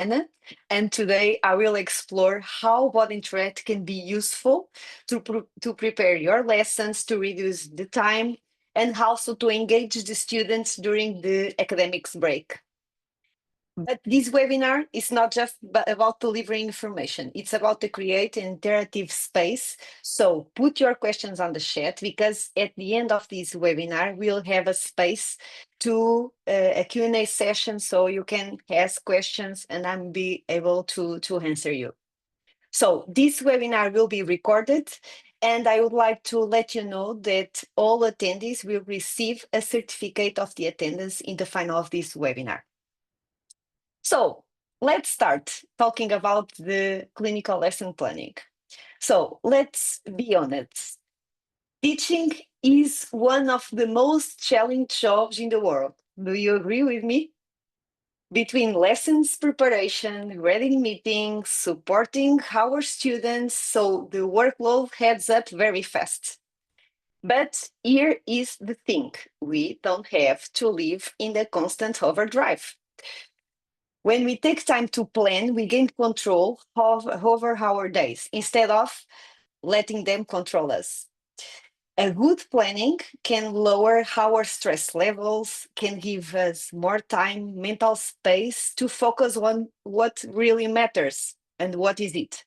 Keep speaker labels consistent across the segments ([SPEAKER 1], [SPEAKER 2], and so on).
[SPEAKER 1] Anna, and today I will explore how Bot Interact can be useful to prepare your lessons, to reduce the time, and also to engage the students during the academics break. But this webinar is not just about delivering information. It's about to create an interactive space. So put your questions on the chat because at the end of this webinar, we'll have a space to a Q&A session so you can ask questions and I'll be able to answer you. So this webinar will be recorded and I would like to let you know that all attendees will receive a certificate of the attendance in the final of this webinar. So let's start talking about the clinical lesson planning. So let's be honest. Teaching is one of the most challenging jobs in the world. Do you agree with me? Between lessons preparation, reading meetings, supporting our students, so the workload adds up very fast. But here is the thing, we don't have to live in the constant overdrive. When we take time to plan, we gain control over our days instead of letting them control us. A good planning can lower our stress levels, can give us more time, mental space to focus on what really matters. And what is it?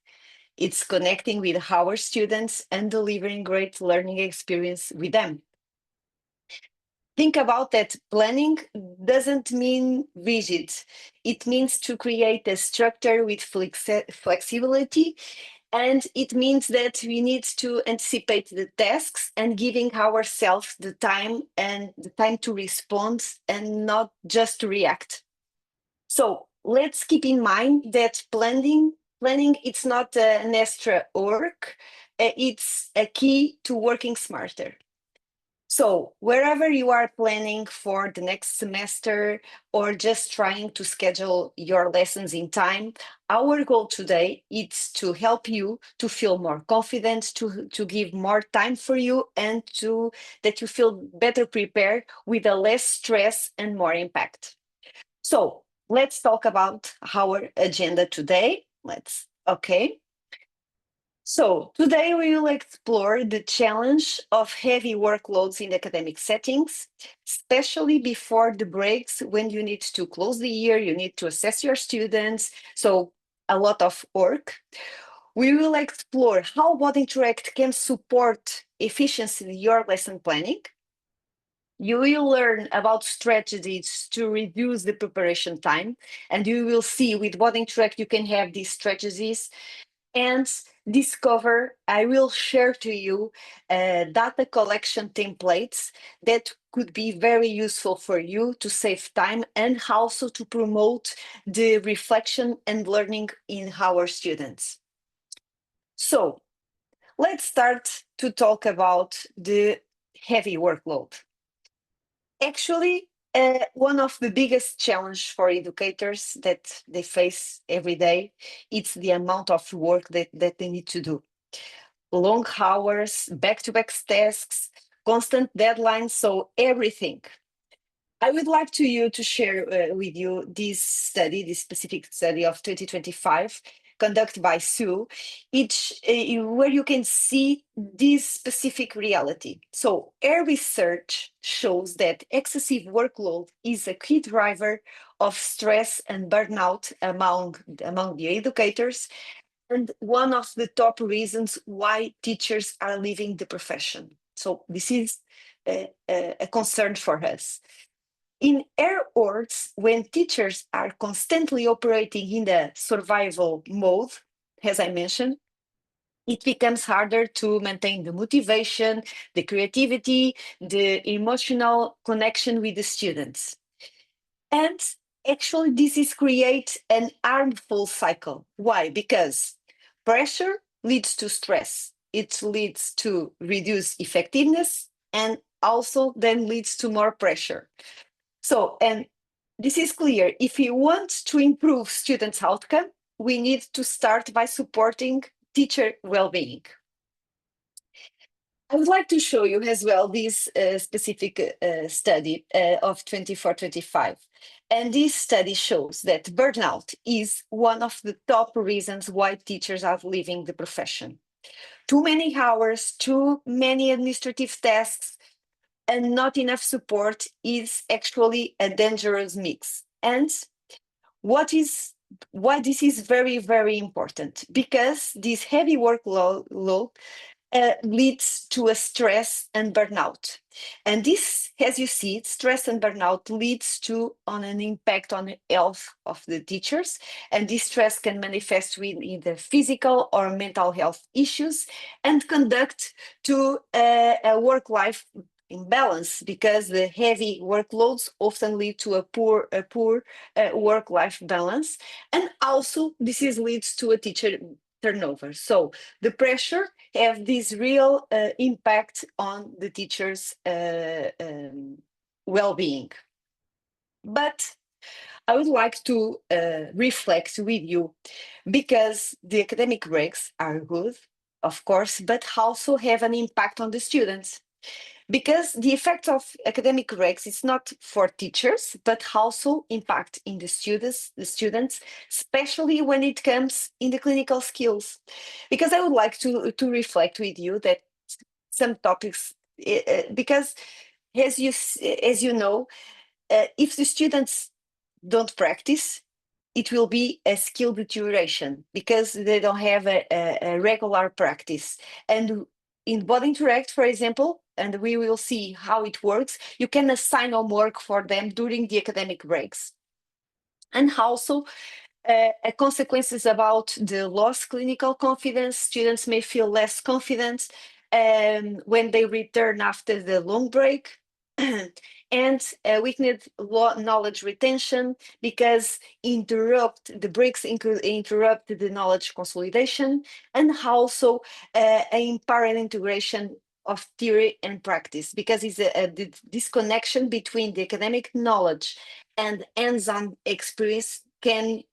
[SPEAKER 1] It's connecting with our students and delivering great learning experience with them. Think about that planning doesn't mean rigid. It means to create a structure with flexibility. And it means that we need to anticipate the tasks and giving ourselves the time to respond and not just to react. So let's keep in mind that planning it's not an extra work. It's a key to working smarter. So wherever you are planning for the next semester or just trying to schedule your lessons in time, our goal today is to help you to feel more confident, to give more time for you and that you feel better prepared with a less stress and more impact. So let's talk about our agenda today. So today we will explore the challenge of heavy workloads in academic settings, especially before the breaks when you need to close the year, you need to assess your students, so a lot of work. We will explore how Bot Interact can support efficiency in your lesson planning. You will learn about strategies to reduce the preparation time, and you will see with Bot Interact you can have these strategies and discover, I will share to you data collection templates that could be very useful for you to save time and also to promote the reflection and learning in our students. So let's start to talk about the heavy workload. Actually, one of the biggest challenges for educators that they face every day, it's the amount of work that they need to do. Long hours, back-to-back tasks, constant deadlines, so everything. I would like to share with you this specific study of 2025, conducted by Sue, where you can see this specific reality. So our research shows that excessive workload is a key driver of stress and burnout among the educators, and one of the top reasons why teachers are leaving the profession. So this is a concern for us. In our words, when teachers are constantly operating in the survival mode, as I mentioned, it becomes harder to maintain the motivation, the creativity, the emotional connection with the students. And actually, this is create an harmful cycle. Why? Because pressure leads to stress. It leads to reduced effectiveness and also then leads to more pressure. So, and this is clear. If we want to improve students' outcome, we need to start by supporting teacher well-being. I would like to show you as well this specific study of 24-25. And this study shows that burnout is one of the top reasons why teachers are leaving the profession. Too many hours, too many administrative tasks, and not enough support is actually a dangerous mix. And what is why this is very, very important? Because this heavy workload leads to a stress and burnout. And this, as you see, stress and burnout leads to an impact on the health of the teachers. And this stress can manifest with either physical or mental health issues and conduct to a work-life imbalance, because the heavy workloads often lead to a poor work-life balance. And also this is leads to a teacher turnover. So the pressure have this real impact on the teacher's well-being. But I would like to reflect with you, because the academic breaks are good, of course, but also have an impact on the students. Because the effect of academic breaks is not for teachers, but also impact in the students, especially when it comes in the clinical skills. Because I would like to reflect with you that some topics, because as you know, if the students don't practice, it will be a skill deterioration because they don't have a regular practice. And in Body Interact, for example, and we will see how it works, you can assign homework for them during the academic breaks. And also, consequences about the lost clinical confidence. Students may feel less confident when they return after the long break. And weakened knowledge retention, because the breaks interrupt the knowledge consolidation, and also impaired integration of theory and practice, because it's a disconnection between the academic knowledge and hands-on experience can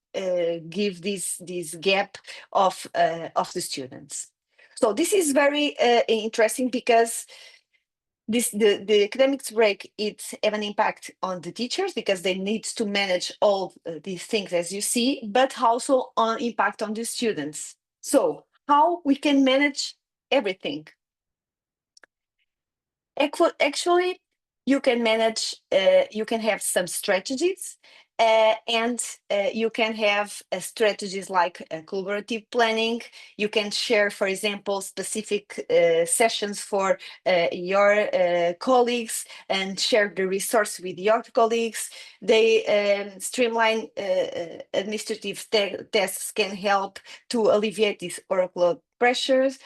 [SPEAKER 1] give this gap of the students. So this is very interesting, because the academics break, it have an impact on the teachers because they need to manage all these things, as you see, but also on impact on the students. So how we can manage everything? Actually, you can manage, you can have some strategies, and you can have strategies like collaborative planning. You can share, for example, specific sessions for your colleagues and share the resource with your colleagues. They streamline administrative tasks can help to alleviate these workload pressures.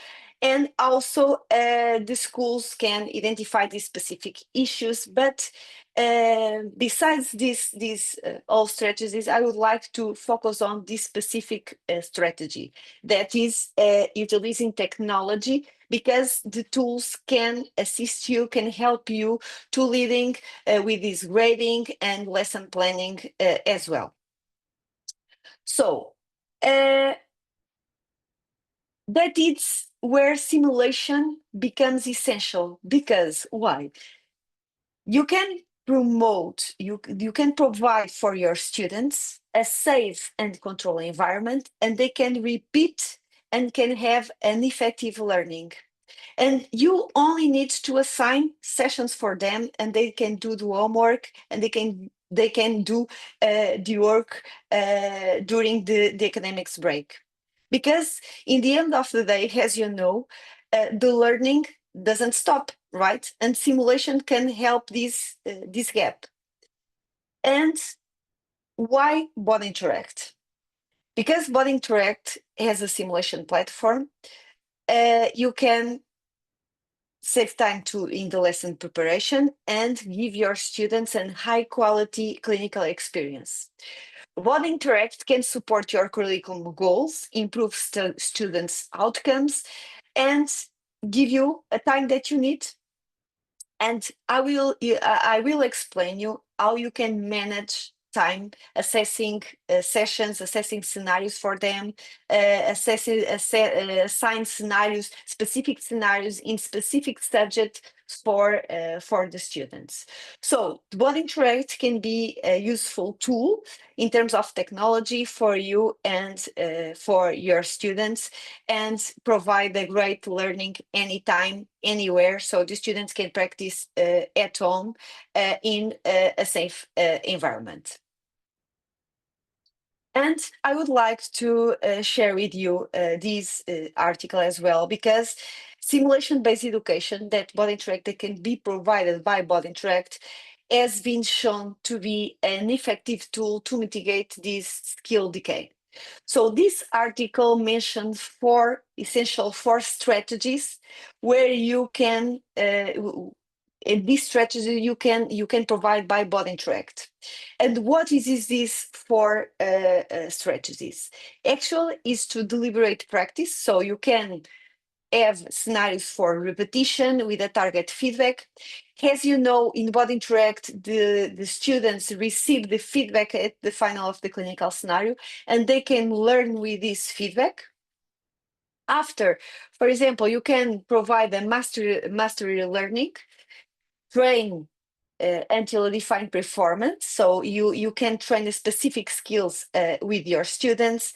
[SPEAKER 1] And also, the schools can identify these specific issues. But besides these all strategies, I would like to focus on this specific strategy, that is utilizing technology, because the tools can assist you, can help you to leading with this grading and lesson planning as well. So that is where simulation becomes essential. Because why? You can you can provide for your students a safe and controlled environment, and they can repeat and can have an effective learning. And you only need to assign sessions for them, and they can do the homework, and they can do the work during the academics break. Because in the end of the day, as you know, the learning doesn't stop, right? And simulation can help this gap. And why Body Interact? Because Body Interact has a simulation platform, you can save time in the lesson preparation and give your students a high quality clinical experience. Body Interact can support your curriculum goals, improve students' outcomes, and give you a time that you need. And I will explain you how you can manage time, assessing sessions, assessing scenarios for them, assign scenarios, specific scenarios in specific subject for the students. So Bot Interact can be a useful tool in terms of technology for you and for your students, and provide a great learning anytime, anywhere, so the students can practice at home in a safe environment. And I would like to share with you this article as well, because simulation-based education that Bot Interact that can be provided by Bot Interact has been shown to be an effective tool to mitigate this skill decay. So this article mentions four strategies where you can in this strategy you can provide by Bot Interact. And what is these four strategies? Actually, is to deliberate practice. So you can have scenarios for repetition with a target feedback. As you know, in Bot Interact, the students receive the feedback at the final of the clinical scenario, and they can learn with this feedback. After, for example, you can provide a mastery learning, train until a defined performance. So you can train the specific skills with your students.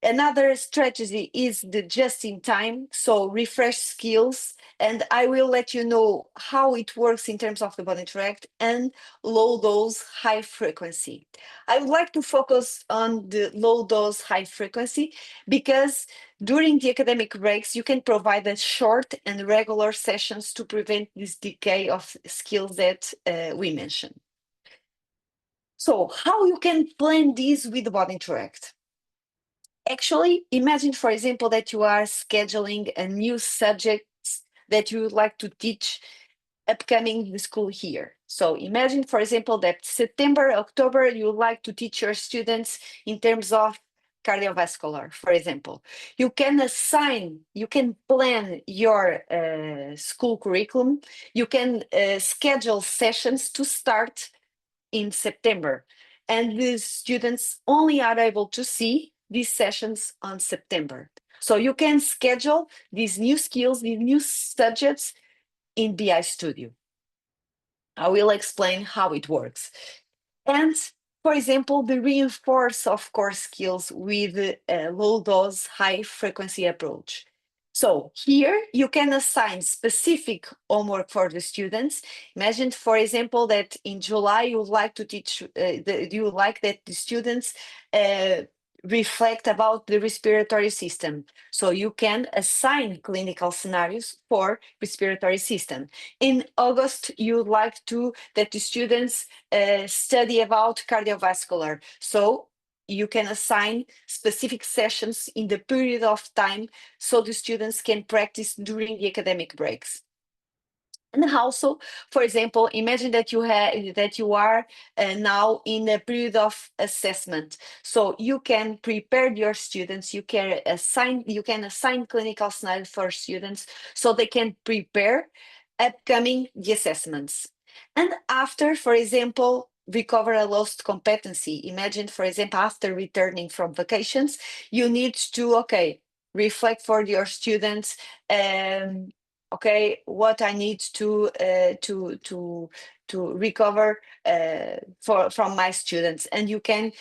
[SPEAKER 1] Another strategy is the just in time, so refresh skills, and I will let you know how it works in terms of the Bot Interact, and low dose, high frequency. I would like to focus on the low dose, high frequency, because during the academic breaks, you can provide a short and regular sessions to prevent this decay of skills that we mentioned. So how you can plan this with the Bot Interact? Actually, imagine, for example, that you are scheduling a new subject that you would like to teach upcoming the school year. So imagine, for example, that September, October, you would like to teach your students in terms of cardiovascular, for example. You can plan your school curriculum. You can schedule sessions to start in September, and the students only are able to see these sessions on September. So you can schedule these new skills, these new subjects in BI Studio. I will explain how it works. And for example, the reinforce of core skills with a low dose, high frequency approach. So here you can assign specific homework for the students. Imagine, for example, that in July you would like to teach, you would like that the students reflect about the respiratory system. So you can assign clinical scenarios for respiratory system. In August, you would like that the students study about cardiovascular. So you can assign specific sessions in the period of time so the students can practice during the academic breaks. And also, for example, imagine that you are now in a period of assessment. So you can prepare your students. You can assign clinical scenarios for students so they can prepare upcoming the assessments. And after, for example, recover a lost competency. Imagine, for example, after returning from vacations, you need to reflect for your students. Okay, what I need to recover from my students, and you can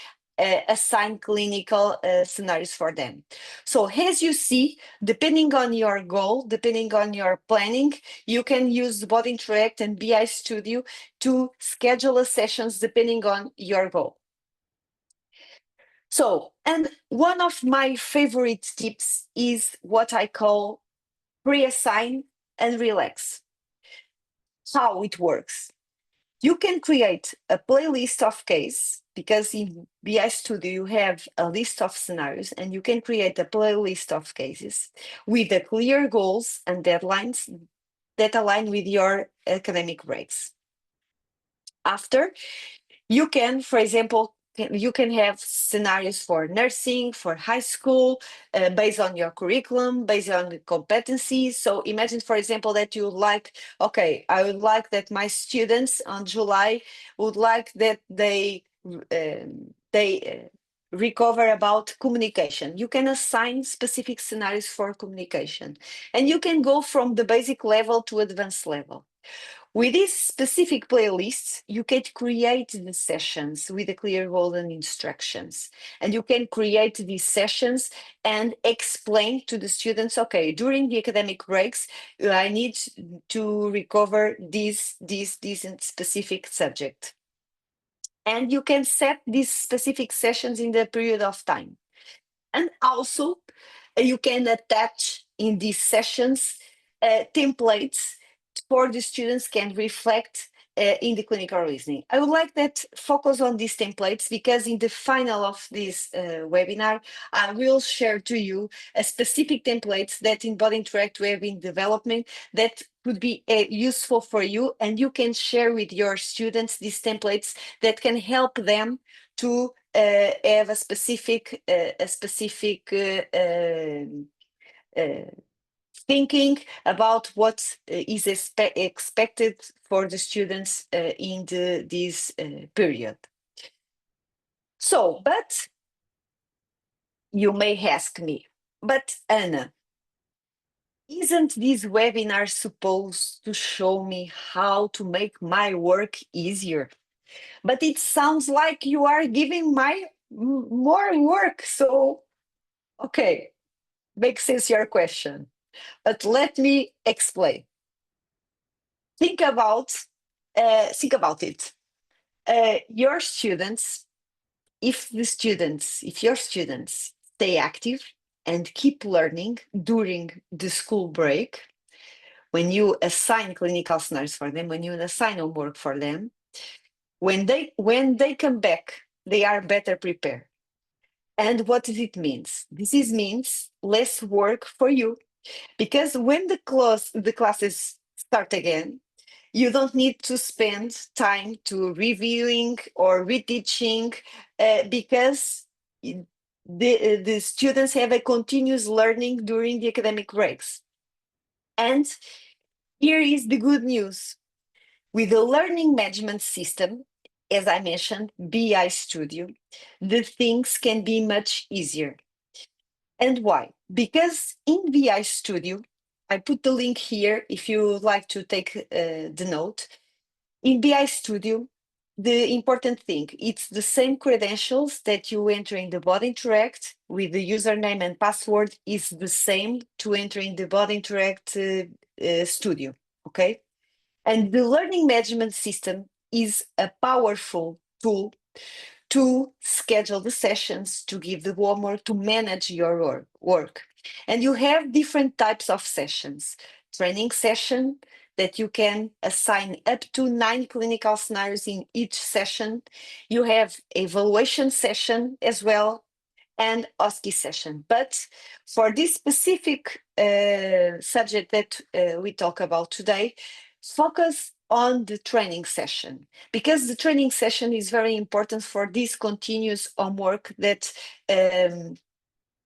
[SPEAKER 1] assign clinical scenarios for them. So as you see, depending on your goal, depending on your planning, you can use Bot Interact and BI Studio to schedule sessions depending on your goal. So, and one of my favorite tips is what I call pre-assign and relax. How it works? You can create a playlist of case, because in BI Studio you have a list of scenarios, and you can create a playlist of cases with the clear goals and deadlines that align with your academic breaks. After, you can, for example, you can have scenarios for nursing, for high school, based on your curriculum, based on the competencies. So imagine, for example, that you like, okay, I would like that my students on July would like that they recover about communication. You can assign specific scenarios for communication, and you can go from the basic level to advanced level. With these specific playlists, you can create the sessions with a clear goal and instructions. And you can create these sessions and explain to the students, okay, during the academic breaks, I need to recover this specific subject. And you can set these specific sessions in the period of time. And also, you can attach in these sessions templates for the students can reflect in the clinical reasoning. I would like that focus on these templates because in the final of this webinar, I will share to you a specific templates that in Body Interact we have in development that could be useful for you, and you can share with your students these templates that can help them to have a specific thinking about what is expected for the students in this period. So, but you may ask me, but Anna, isn't this webinar supposed to show me how to make my work easier? But it sounds like you are giving my more work. So, okay, makes sense your question. But let me explain. Think about it. Your students, if your students stay active and keep learning during the school break, when you assign clinical scenarios for them, when you assign homework for them, when they come back, they are better prepared. And what does it mean? This means less work for you, because when the classes start again, you don't need to spend time to reviewing or reteaching because the students have a continuous learning during the academic breaks. And here is the good news. With the learning management system, as I mentioned, BI Studio, the things can be much easier. And why? Because in BI Studio, I put the link here if you would like to take the note. In BI Studio, the important thing, it's the same credentials that you enter in the Body Interact with the username and password is the same to enter in the Body Interact Studio, okay? And the learning management system is a powerful tool to schedule the sessions, to give the homework, to manage your work. And you have different types of sessions. Training session that you can assign up to 9 clinical scenarios in each session. You have evaluation session as well, and OSCE session. But for this specific subject that we talk about today, focus on the training session, because the training session is very important for this continuous homework that I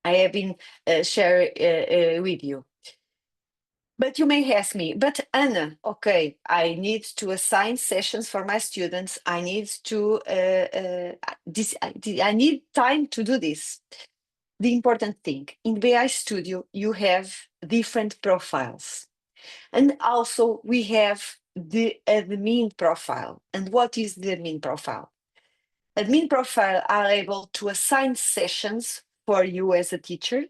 [SPEAKER 1] have been sharing with you. But you may ask me, but Anna, okay, I need to assign sessions for my students. I need to, I need time to do this. The important thing, in BI Studio, you have different profiles. And also we have the admin profile. And what is the admin profile? Admin profile are able to assign sessions for you as a teacher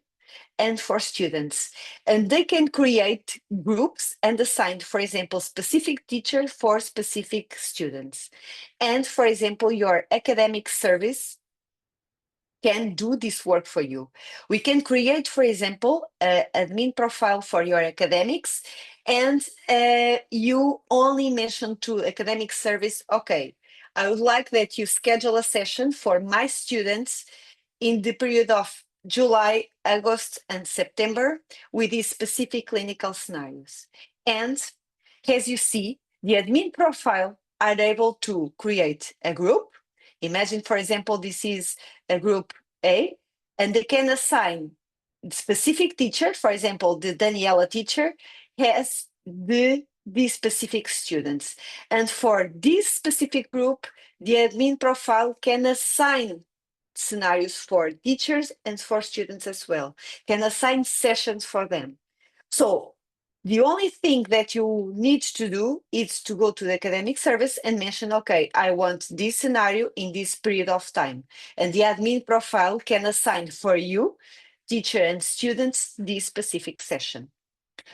[SPEAKER 1] and for students. And they can create groups and assign, for example, specific teacher for specific students. And for example, your academic service can do this work for you. We can create, for example, an admin profile for your academics, and you only mention to academic service, okay, I would like that you schedule a session for my students in the period of July, August, and September with these specific clinical scenarios. And as you see, the admin profile are able to create a group. Imagine, for example, this is a group A, and they can assign specific teacher. For example, the Daniela teacher has these specific students. And for this specific group, the admin profile can assign scenarios for teachers and for students as well, can assign sessions for them. So the only thing that you need to do is to go to the academic service and mention, okay, I want this scenario in this period of time. And the admin profile can assign for you, teacher and students, this specific session.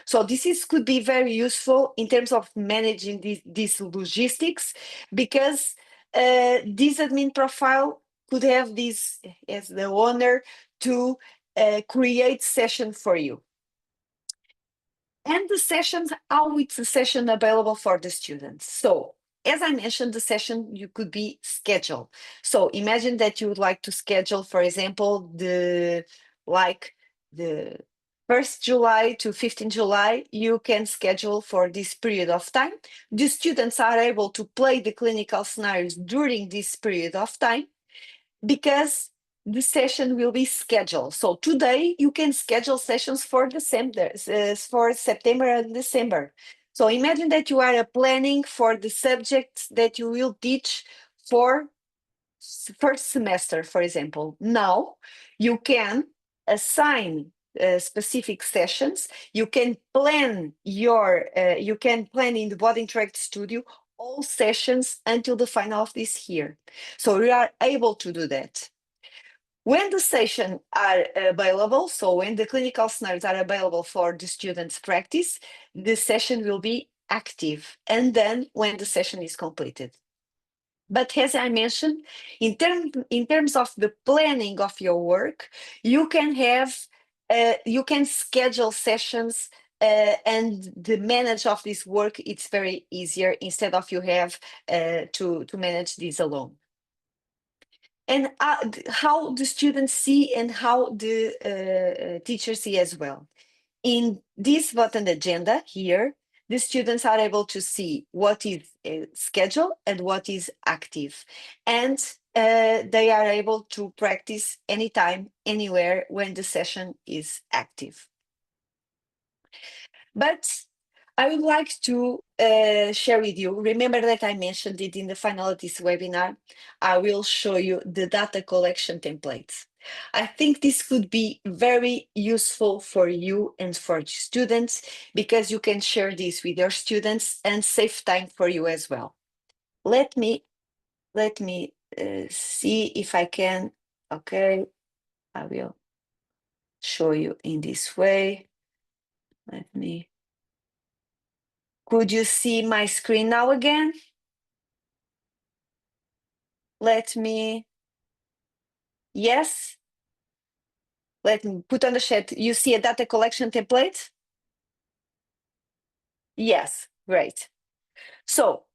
[SPEAKER 1] So could be very useful in terms of managing these logistics, because this admin profile could have this as the owner to create session for you. And the sessions, how it's a session available for the students. So as I mentioned, the session you could be scheduled. So imagine that you would like to schedule, for example, the 1st July to 15 July, you can schedule for this period of time. The students are able to play the clinical scenarios during this period of time, because the session will be scheduled. So today you can schedule sessions for December, for September and December. So imagine that you are planning for the subjects that you will teach for first semester, for example. Now you can assign specific sessions. You can plan in the Body Interact Studio all sessions until the final of this year. So we are able to do that. When the sessions are available, so when the clinical scenarios are available for the students' practice, the session will be active, and then when the session is completed. But as I mentioned, in terms of the planning of your work, you can schedule sessions, and the manage of this work, it's very easier instead of you have to manage this alone. And how the students see and how the teachers see as well. In this button agenda here, the students are able to see what is scheduled and what is active. And they are able to practice anytime, anywhere when the session is active. But I would like to share with you, remember that I mentioned it in the final of this webinar, I will show you the data collection templates. I think this could be very useful for you and for students, because you can share this with your students and save time for you as well. Let me see if I can. Okay, I will show you in this way. Could you see my screen now again? Yes? Let me put on the chat. You see a data collection template? Yes, great. So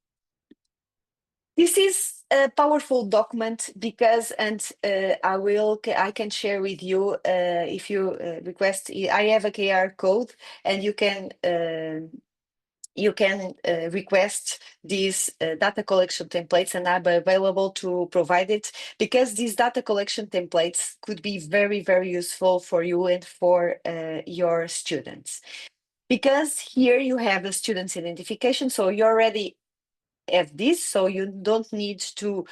[SPEAKER 1] this is a powerful document because, I can share with you if you request. I have a QR code, and you can request these data collection templates, and I'm available to provide it, because these data collection templates could be very, very useful for you and for your students. Because here you have the student's identification, so you already have this, so you don't need to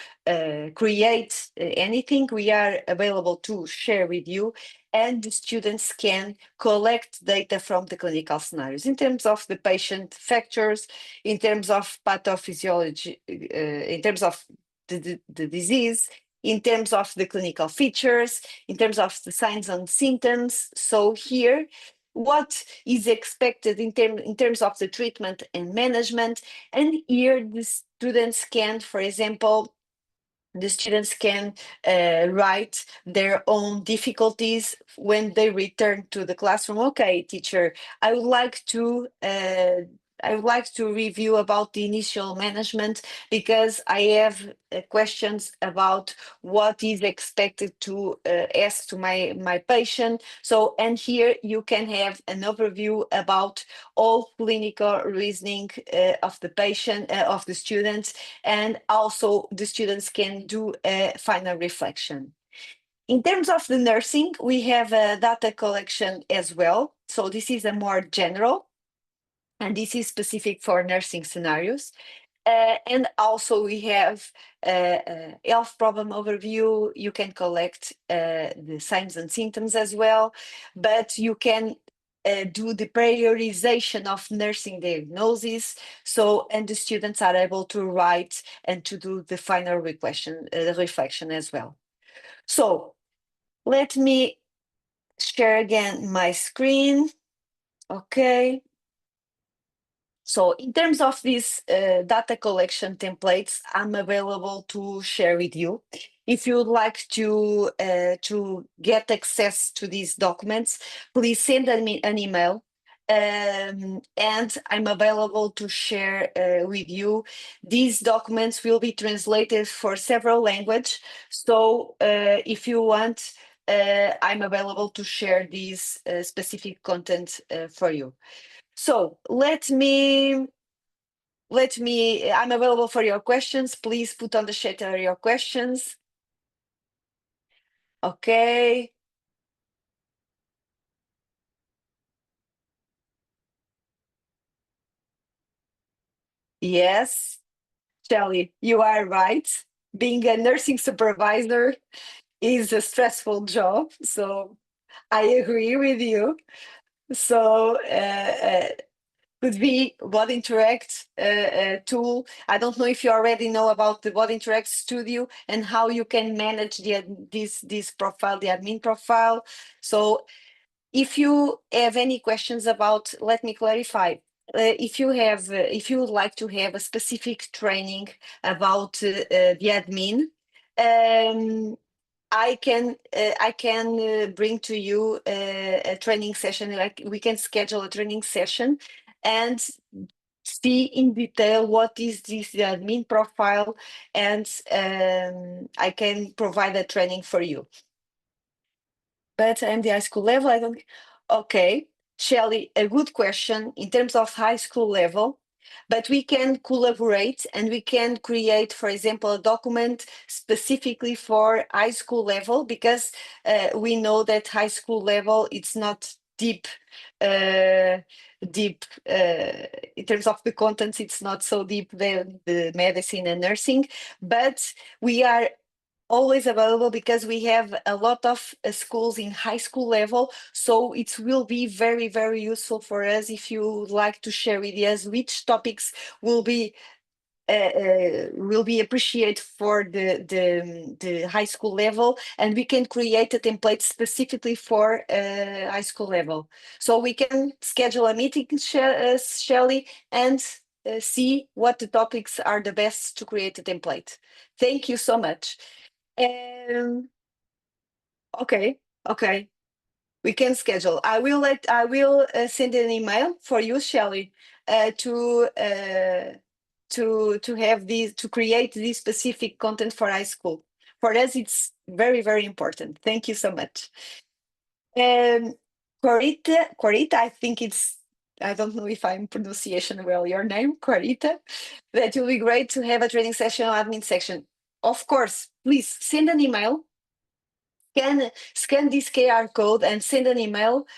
[SPEAKER 1] create anything. We are available to share with you, and the students can collect data from the clinical scenarios in terms of the patient factors, in terms of pathophysiology, in terms of the disease, in terms of the clinical features, in terms of the signs and symptoms. So here, what is expected in terms of the treatment and management. And here the students can, for example, write their own difficulties when they return to the classroom. Okay, teacher, I would like to review about the initial management, because I have questions about what is expected to ask to my patient. So, and here you can have an overview about all clinical reasoning of the patient, of the students, and also the students can do a final reflection. In terms of the nursing, we have a data collection as well. So this is a more general, and this is specific for nursing scenarios. And also we have health problem overview. You can collect the signs and symptoms as well, but you can do the prioritization of nursing diagnosis. So, and the students are able to write and to do the final reflection as well. So let me share again my screen. Okay. So in terms of these data collection templates, I'm available to share with you. If you would like to get access to these documents, please send me an email. And I'm available to share with you. These documents will be translated for several languages. So if you want, I'm available to share these specific content for you. So I'm available for your questions. Please put on the chat your questions. Okay. Yes, Shelley, you are right. Being a nursing supervisor is a stressful job. So I agree with you. So could be Body Interact tool. I don't know if you already know about the Body Interact Studio and how you can manage this profile, the admin profile. So if you have any questions about, let me clarify. If you would like to have a specific training about the admin, I can bring to you a training session. Like we can schedule a training session and see in detail what is this admin profile, and I can provide a training for you. But I'm the high school level. I don't. Okay, Shelley, a good question in terms of high school level. But we can collaborate and we can create, for example, a document specifically for high school level, because we know that high school level it's not deep, uh, deep in terms of the contents. It's not so deep the medicine and nursing, but we are always available because we have a lot of schools in high school level. So it will be very, very useful for us if you would like to share with us which topics will be appreciated for the high school level, and we can create a template specifically for high school level. So we can schedule a meeting, Shelley, and see what the topics are the best to create a template. Thank you so much. Okay, okay. We can schedule. I will send an email for you, Shelley, to have these to create this specific content for high school. For us, it's very, very important. Thank you so much. Um, Corita, I think I don't know if I'm pronunciation well your name, Corita. That will be great to have a training session or admin section. Of course, please send an email, scan this QR code and send an email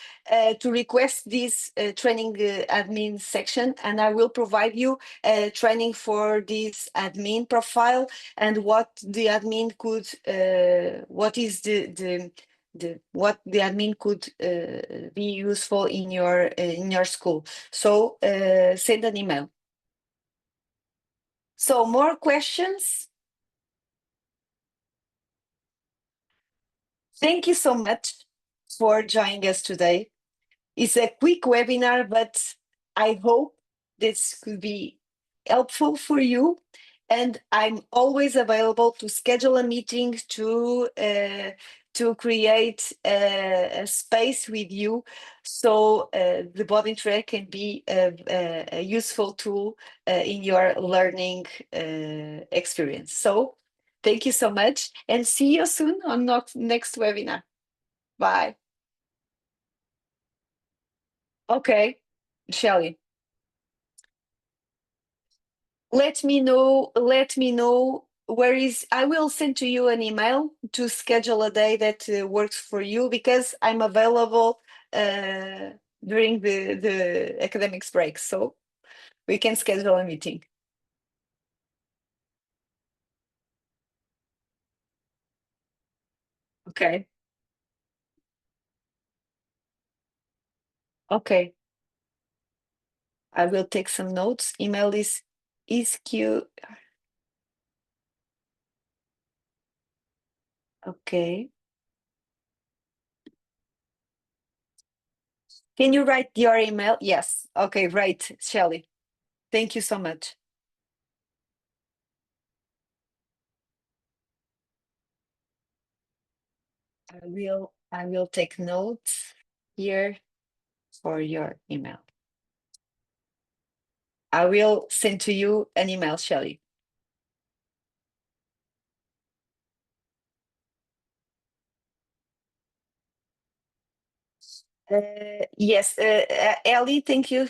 [SPEAKER 1] to request this training admin section, and I will provide you training for this admin profile and what the admin could, what is what the admin could be useful in your school. So send an email. So more questions? Thank you so much for joining us today. It's a quick webinar, but I hope this could be helpful for you. And I'm always available to schedule a meeting to create a space with you, so the body track can be a useful tool in your learning experience. So thank you so much, and see you soon on next webinar. Bye. Okay, Shelley. Let me know where is. I will send to you an email to schedule a day that works for you, because I'm available uh, during the academics break, so we can schedule a meeting. Okay. Okay. I will take some notes. Email is Q. Okay. Can you write your email? Yes. Okay, right, Shelley. Thank you so much. I will take notes here for your email. I will send to you an email, Shelley. Yes, Ellie, thank you.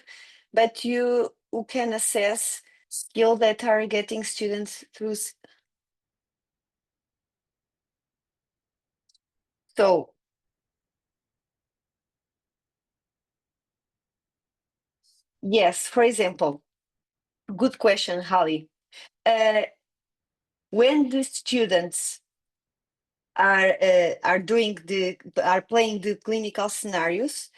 [SPEAKER 1] But you who can assess skill that are getting students through. So yes, for example, good question, Holly. Uh, when the students are playing the clinical scenarios,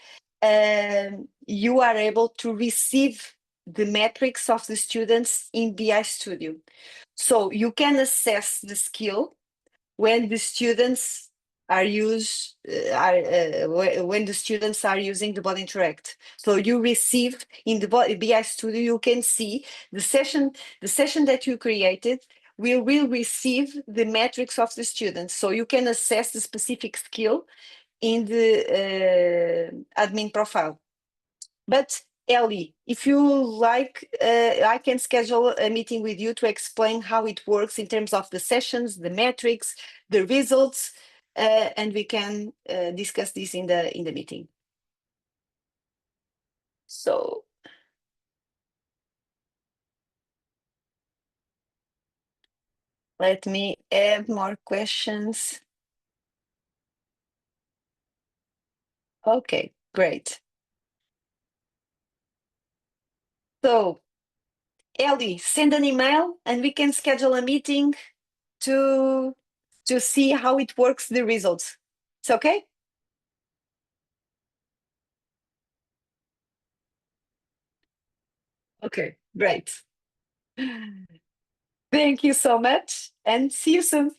[SPEAKER 1] you are able to receive the metrics of the students in BI Studio. So you can assess the skill when the students when the students are using the bot interact. So you receive in the BI Studio, you can see the session that you created will receive the metrics of the students. So you can assess the specific skill in the admin profile. But Ellie, if you like, I can schedule a meeting with you to explain how it works in terms of the sessions, the metrics, the results, and we can discuss this in the meeting. So let me add more questions. Okay, great. So Ellie, send an email and we can schedule a meeting to see how it works, the results. It's okay? Okay, great. Thank you so much and see you soon.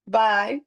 [SPEAKER 1] Bye.